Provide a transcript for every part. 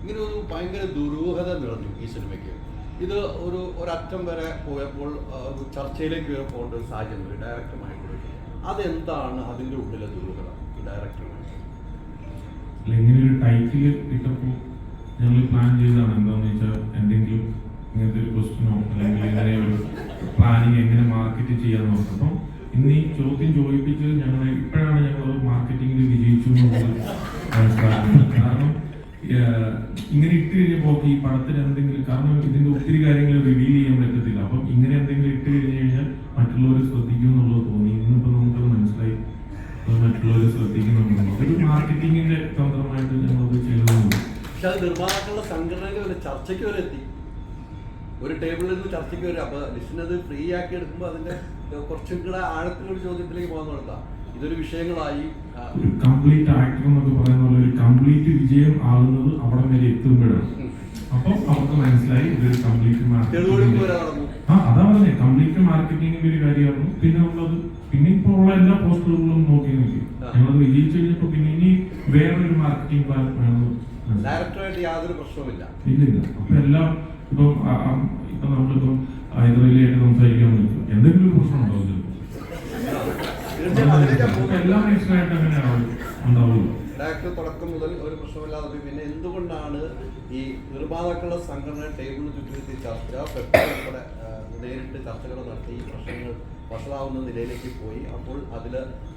ഇങ്ങനെ ഒരു ഭയങ്കര ദുരൂഹത നിറഞ്ഞു ഈ സിനിമയ്ക്ക്. ഇത് ഒരറ്റം വരെ പോയപ്പോൾ ചർച്ചയിലേക്ക് പോകേണ്ട ഒരു സാഹചര്യം ഡയറക്ടറുമായിട്ട്. അതെന്താണ് അതിൻ്റെ ഉള്ളിലെ ദുരൂഹത ഈ ഡയറക്ടറുമായിട്ട്? ഇങ്ങനെ ഒരു ടൈറ്റിൽ ഇട്ടപ്പോൾ ഞങ്ങൾ പ്ലാൻ ചെയ്തതാണ് എന്താണെന്ന് വെച്ചാൽ എന്തെങ്കിലും ഇങ്ങനത്തെ ഒരു ക്വസ്റ്റ്യനോ അല്ലെങ്കിൽ ഇങ്ങനെ ഒരു പ്ലാനിങ് എങ്ങനെ മാർക്കറ്റ് ചെയ്യാന്ന് നോക്കാം. അപ്പം ഇന്ന് ഈ ചോദ്യം ചോദിപ്പിച്ച് ഇപ്പോഴാണ് ഞങ്ങൾ മാർക്കറ്റിംഗിൽ വിജയിച്ചു എന്നുള്ളത് മനസ്സിലാക്കുന്നത്. കാരണം ഇങ്ങനെ ഇട്ട് കഴിഞ്ഞപ്പോൾ ഈ പടത്തിന് എന്തെങ്കിലും, കാരണം ഇതിന്റെ ഒത്തിരി കാര്യങ്ങൾ റിവീൽ ചെയ്യാൻ പറ്റത്തില്ല. അപ്പം ഇങ്ങനെ എന്തെങ്കിലും ഇട്ട് കഴിഞ്ഞ് കഴിഞ്ഞാൽ മറ്റുള്ളവർ ശ്രദ്ധിക്കും എന്നുള്ളത് തോന്നി. ഇന്നിപ്പോൾ നമുക്കത് മനസ്സിലായി, മറ്റുള്ളവർ ശ്രദ്ധിക്കുന്നുണ്ട്. ഒരു മാർക്കറ്റിംഗിന്റെ തന്ത്രമായിട്ട് ഞങ്ങളത് ചെയ്യുന്നുണ്ട്. പക്ഷെ അത് നിർമ്മാതാക്കളുടെ സംഘടനയിൽ വരെ ചർച്ചയ്ക്ക് വരെ എത്തി, ഒരു ടേബിളിൽ നിന്ന് ചർച്ചയ്ക്ക് വരെ. അപ്പൊ ലിസ്റ്റിനത് ഫ്രീ ആക്കി എടുക്കുമ്പോൾ അതിന്റെ കുറച്ചും കൂടെ ആഴത്തിലൊരു ചോദ്യത്തിലേക്ക് പോകാൻ നടത്താം. ഇതൊരു വിഷയങ്ങളായി. ഒരു കംപ്ലീറ്റ് ആക്ടർ എന്നൊക്കെ പറയുന്ന പോലെ ഒരു കംപ്ലീറ്റ് വിജയം ആകുന്നത് അവിടെ വരെ എത്തുമ്പോഴാണ്. അപ്പം അവർക്ക് മനസ്സിലായി ഇതൊരു കംപ്ലീറ്റ് മാർക്കറ്റിംഗ്. അതാ പറഞ്ഞേ, കംപ്ലീറ്റ് മാർക്കറ്റിംഗിന്റെ ഒരു കാര്യമായിരുന്നു. പിന്നെ നമ്മളത് പിന്നെ ഇപ്പോൾ ഉള്ള എല്ലാ പോസ്റ്ററുകളും നോക്കി ഞങ്ങളത് വിജയിച്ചു കഴിഞ്ഞപ്പോ പിന്നെ ഇനി വേറൊരു മാർക്കറ്റിംഗ് പ്ലാൻ വേണം. ഡയറക്ടറായിട്ട് യാതൊരു പ്രശ്നവുമില്ല. ഇല്ലില്ല. അപ്പൊ എല്ലാം ഇപ്പൊ നമ്മളിപ്പം ഹൈദരാബാദിലായിട്ട് സംസാരിക്കാൻ പറ്റും, എന്തെങ്കിലും ഒരു പ്രശ്നം ഉണ്ടാവും ചിലപ്പോൾ. എല്ലാ മനുഷ്യനായിട്ട് അങ്ങനെ ഉണ്ടാവുള്ളൂ. ഡയറക്ടർ തുടക്കം മുതൽ ഒരു പ്രശ്നമില്ലാതെ. പിന്നെ എന്തുകൊണ്ടാണ് ഈ നിർമ്മാതാക്കളുടെ സംഘടന ടേബിളിന് ചുറ്റുമെത്തി ചർച്ച ഉൾപ്പെടെ നേരിട്ട് ചർച്ചകൾ നടത്തി ഈ പ്രശ്നങ്ങൾ വഷളാവുന്ന നിലയിലേക്ക് പോയി? അപ്പോൾ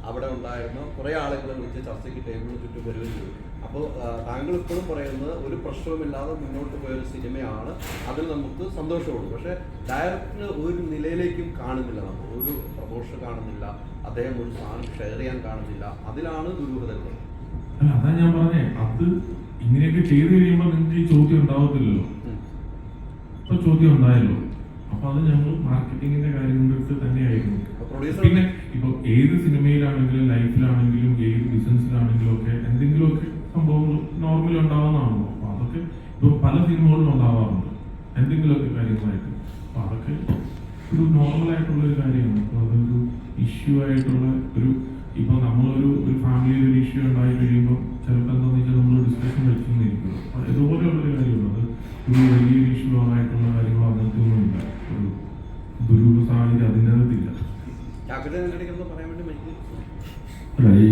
അവിടെ ഉണ്ടായിരുന്ന കുറേ ആളുകളെ വിളിച്ച് ചർച്ചയ്ക്ക് ടേബിളിന് ചുറ്റും വരികയും ചെയ്തു. അപ്പോൾ താങ്കൾ ഇപ്പോഴും പറയുന്നത് ഒരു പ്രശ്നവുമില്ലാതെ മുന്നോട്ട് പോയൊരു സിനിമയാണ്, അതിൽ നമുക്ക് സന്തോഷമുള്ളൂ. പക്ഷേ ഡയറക്ടറിന് ഒരു നിലയിലേക്കും കാണുന്നില്ല, നമ്മൾ ഒരു പ്രപോഷൽ കാണുന്നില്ല, അദ്ദേഹം ഒരു സാധനം ഷെയർ ചെയ്യാൻ കാണുന്നില്ല. അതിലാണ് ദുരൂഹതകൾ. അല്ല, അതാ ഞാൻ പറഞ്ഞേ, അത് ഇങ്ങനെയൊക്കെ ചെയ്ത് കഴിയുമ്പോൾ നിങ്ങൾക്ക് ഈ ചോദ്യം ഉണ്ടാവത്തില്ലല്ലോ. ഇപ്പൊ ചോദ്യം ഉണ്ടായല്ലോ. അപ്പൊ അത് ഞങ്ങൾ മാർക്കറ്റിംഗിന്റെ കാര്യം കൊണ്ടിട്ട് തന്നെയായിരുന്നു. പിന്നെ ഇപ്പൊ ഏത് സിനിമയിലാണെങ്കിലും ലൈഫിലാണെങ്കിലും ഏത് ബിസിനസ്സിലാണെങ്കിലും ഒക്കെ എന്തെങ്കിലുമൊക്കെ സംഭവങ്ങൾ നോർമലി ഉണ്ടാവുന്നതാണല്ലോ. അപ്പൊ അതൊക്കെ ഇപ്പൊ പല സിനിമകളിലും ഉണ്ടാവാറുണ്ട് എന്തെങ്കിലുമൊക്കെ കാര്യങ്ങളായിട്ട്. അപ്പൊ അതൊക്കെ ഒരു നോർമലായിട്ടുള്ള ഒരു കാര്യമാണ്. അപ്പൊ അതൊരു ഇഷ്യൂ ആയിട്ടുള്ള ഇപ്പൊ നമ്മളൊരു ഫാമിലിയിൽ ഒരു ഇഷ്യൂ ഉണ്ടായി കഴിയുമ്പോൾ ചിലപ്പോൾ എന്താണെന്ന് വെച്ചാൽ നമ്മൾ ഡിസ്കഷൻ വെച്ചിരിക്കും. അപ്പൊ ഇതുപോലെയുള്ളൊരു കാര്യമാണ്. അത് ഒരു വലിയൊരു ഇഷ്യൂ ആയിട്ടുള്ള കാര്യങ്ങളോ അങ്ങനത്തെ ഒന്നുമില്ല. ഒരു ദുരൂഹ സാഹചര്യം അതിൻ്റെ അകത്തില്ല. അല്ല, ഈ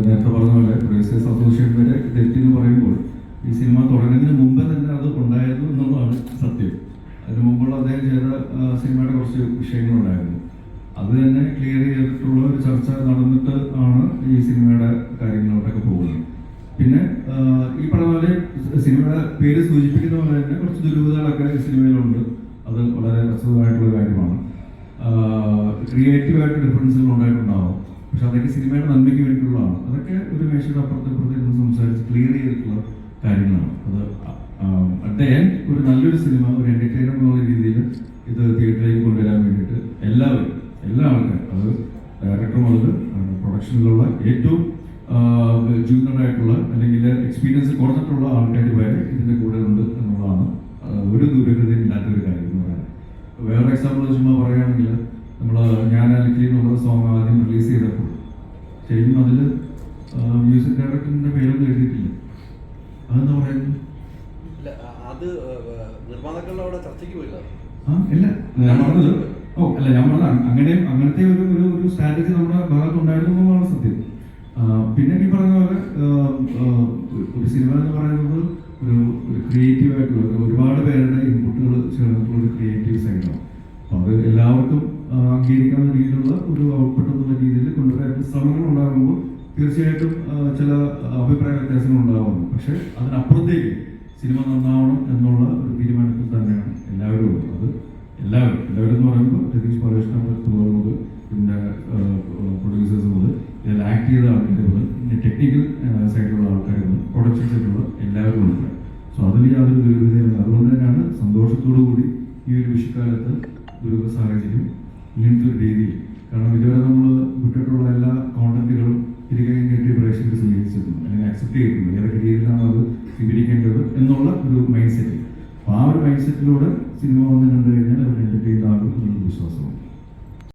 നേരത്തെ പറഞ്ഞ പോലെ പ്രൊഡ്യൂസേഴ്സ് അസോസിയേഷൻ വരെ തെറ്റെന്ന് പറയുമ്പോൾ ഈ സിനിമ തുടങ്ങുന്നതിന് മുമ്പ് തന്നെ അത് ഉണ്ടായിരുന്നു എന്നുള്ളതാണ് സത്യം. അതിന് മുമ്പുള്ള അദ്ദേഹം ചെയ്ത സിനിമയുടെ കുറച്ച് വിഷയങ്ങളുണ്ടായിരുന്നു. അത് തന്നെ ക്ലിയർ ചെയ്തിട്ടുള്ള ഒരു ചർച്ച നടന്നിട്ട് ആണ് ഈ സിനിമയുടെ കാര്യങ്ങളോട്ടൊക്കെ പോകുന്നത്. പിന്നെ ഈ പറഞ്ഞ പോലെ സിനിമയുടെ പേര് സൂചിപ്പിക്കുന്ന പോലെ തന്നെ കുറച്ച് ദുരൂഹതകളൊക്കെ ഈ സിനിമയിലുണ്ട്. അത് വളരെ രസകരമായിട്ടുള്ള കാര്യമാണ്. ക്രിയേറ്റീവായിട്ട് ഡിഫറൻസുകൾ ഉണ്ടായിട്ടുണ്ടാവും. പക്ഷെ അതൊക്കെ സിനിമയുടെ നന്മയ്ക്ക് വേണ്ടിയിട്ടുള്ളതാണ്. അതൊക്കെ ഒരു മേശയുടെ അപ്പുറത്തെ സംസാരിച്ച് ക്ലിയർ ചെയ്തിട്ടുള്ള കാര്യങ്ങളാണ്. അത് അറ്റ് ദ എൻഡ് ഒരു നല്ലൊരു സിനിമ, ഒരു എന്റർടൈനർ എന്നുള്ള രീതിയിൽ ഇത് തിയേറ്ററിലേക്ക് കൊണ്ടുവരാൻ വേണ്ടിയിട്ട് എല്ലാ ആൾക്കാരും, അത് ഡയറക്ടർ മുതൽ പ്രൊഡക്ഷനിലുള്ള ഏറ്റവും ജൂനിയറായിട്ടുള്ള അല്ലെങ്കിൽ എക്സ്പീരിയൻസ് കുറഞ്ഞിട്ടുള്ള ആൾക്കാർ വരെ ഇതിൻ്റെ കൂടെ ഉണ്ട് എന്നുള്ളതാണ് ഒരു ദുരൂഹതയും ഇല്ലാത്തൊരു കാര്യം എന്ന് പറയാൻ. വേറെ എക്സാമ്പിൾ ചുമ്മാ പറയുകയാണെങ്കിൽ ഞാൻ അലക്കി എന്നുള്ള സോങ് ആദ്യം റിലീസ് ചെയ്തപ്പോൾ ശരിക്കും അതിൽ മ്യൂസിക് ഡയറക്ടറിന്റെ പേരൊന്നും എഴുതിയിട്ടില്ല. അതെന്താ പറയുന്നത്? ഇല്ല, ഞാൻ പറഞ്ഞത് ഞാൻ പറഞ്ഞത് അങ്ങനത്തെ ഒരു സ്ട്രാറ്റജി നമ്മുടെ ഭാഗത്ത് ഉണ്ടായിരുന്നു എന്നുള്ളതാണ് സത്യം. പിന്നെ ഈ പറഞ്ഞ പോലെ ഒരു സിനിമ എന്ന് പറയുന്നത് ഒരു ക്രിയേറ്റീവ് ആയിട്ടുള്ള ഒരുപാട് പേരുടെ ഇൻപുട്ടുകൾ ചേർന്നിട്ടുള്ള ഒരു ക്രിയേറ്റീവ് സൈഡാണ്. അപ്പൊ അത് എല്ലാവർക്കും അംഗീകരിക്കാവുന്ന രീതിയിലുള്ള ഒരു ഔട്ട്പുട്ട് എന്നുള്ള രീതിയിൽ കൊണ്ടുവരാൻ ശ്രമങ്ങൾ ഉണ്ടാകുമ്പോൾ തീർച്ചയായിട്ടും ചില അഭിപ്രായ വ്യത്യാസങ്ങൾ ഉണ്ടാവുന്നു. പക്ഷെ അതിനപ്പുറത്തേക്ക് സിനിമ നന്നാവണം എന്നുള്ള ഒരു തീരുമാനത്തിൽ തന്നെയാണ് എല്ലാവരും ഉള്ളത്. അത് എല്ലാവരും എന്ന് പറയുമ്പോൾ രതീഷ് പരേഷ് മുതൽ പിന്നെ പ്രൊഡ്യൂസേഴ്സ് മുതൽ ഇതിൽ ആക്ട് ചെയ്ത ആൾക്കാർ മുതൽ പിന്നെ ടെക്നിക്കൽ സൈഡിലുള്ള ആൾക്കാർ മുതൽ പ്രൊഡക്ഷൻ സൈഡിലുള്ള എല്ലാവരും ഉണ്ട്. സോ അതിൽ യാതൊരു ദുരൂഹതയില്ല. അതുകൊണ്ട് തന്നെയാണ് സന്തോഷത്തോടു കൂടി ഈ ഒരു വിഷുക്കാലത്ത് ദുരൂഹ സാഹചര്യം ഇങ്ങനത്തെ ഒരു രീതിയിൽ, കാരണം ഇതുവരെ നമ്മൾ വിട്ടിട്ടുള്ള